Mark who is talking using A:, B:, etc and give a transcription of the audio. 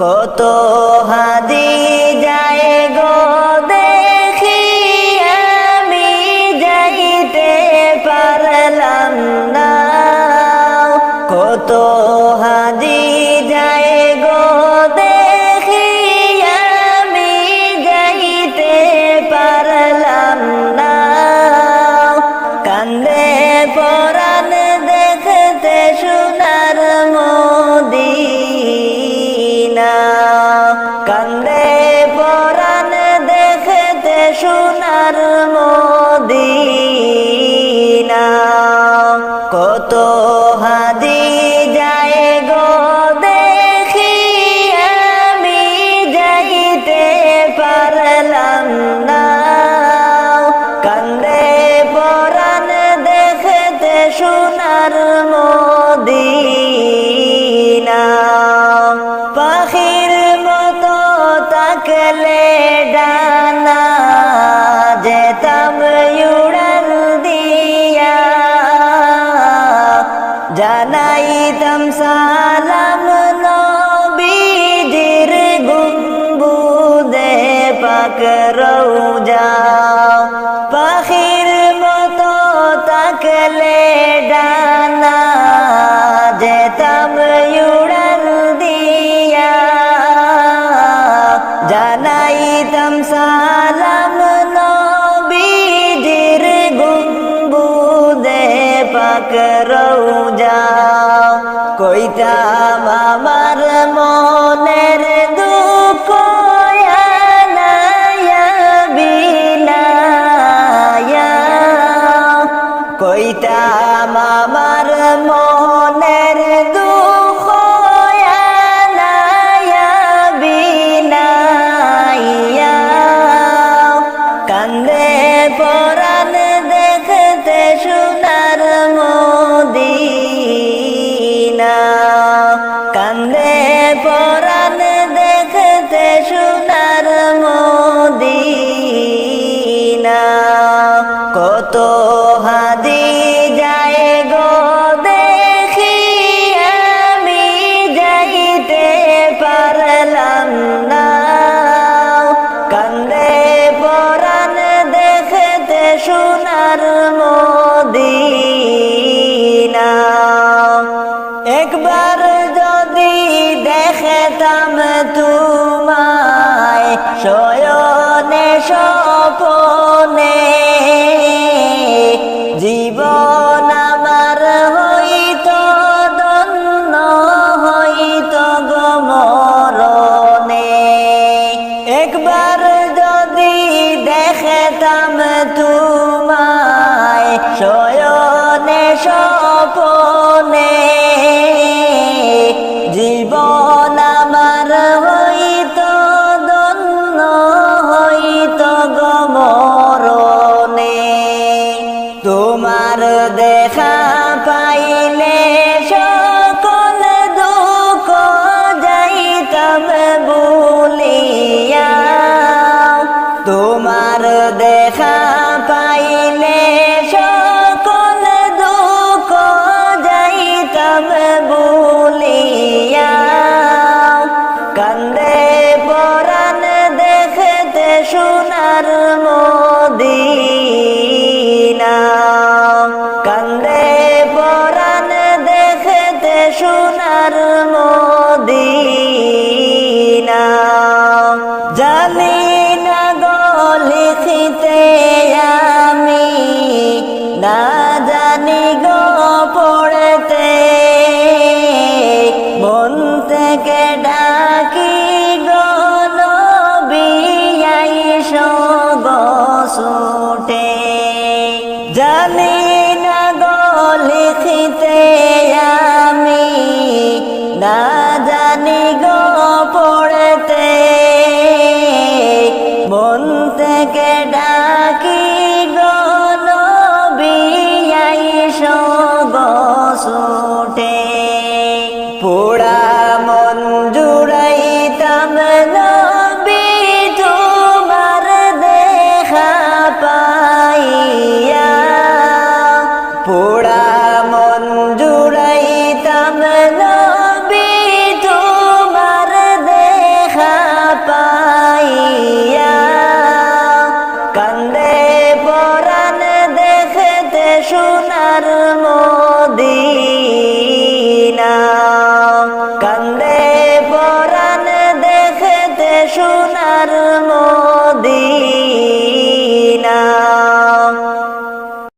A: কত হাদি যায় গো দেখি আমি যাইতে পারলাম না। কত হাদি যায় গো দেখি আমি যাইতে পারলাম না। কান্দে পরাণ দেখতে সোনার মদিনা। কান্দে পরাণ দেখতে সোনার মদিনা। কত হাদি যায় গো দেখি আমি যাইতে পারলাম না। কান্দে পরাণ দেখতে সোনার মদিনা। পাখির মতো তাকলে ডানা যেতাম উড়াল দিয়া। জানাইতাম সালাম নবীজির গুম্বুদে পাক রওজা। পাখির মতো তাকলে ডানা যেতাম উড়াল দিয়া। জানাইতাম সালাম নবীজির গুম্বুদে পাক রওজা। কইতাম আমার মনের দুঃখ আনায়া বিলায়া। কইতাম আমার মনের দুঃখ আনায়া বিলায়া। কান্দে পরাণ দেখতে সোনার মদিনা। কান্দে পরাণ দেখতে সোনার মদিনা। কত হাদি যায় গো দেখি আমি যাইতে পারলাম না। কান্দে পরাণ দেখতে সোনার মদিনা। একবার যদি দেখতাম তোমায় শয়নে স্বপনে। জীবন আমার হইত ধন্য হইত গো মরণে। একবার যদি দেখতাম তোমায় শয়নে স্বপনে। জীবন আমার হইত ধন্য হইত গো মরণে। তোমার দেখা পাইলে সকল দুঃখ যাইতাম ভুলিয়া। তোমার দেখা পাইলে সকল দুঃখ যাইতাম ভুলিয়া। কান্দে পরাণ দেখতে সোনার মদিনা। কান্দে পরাণ দেখতে সোনার মদিনা। জানি না গো লিখিতে আমি না জানি গো পড়তে। মন থেকে ডাকি গো নবী আইসো গো ছুটে। জানি না গো লিখিতে আমি না জানি গো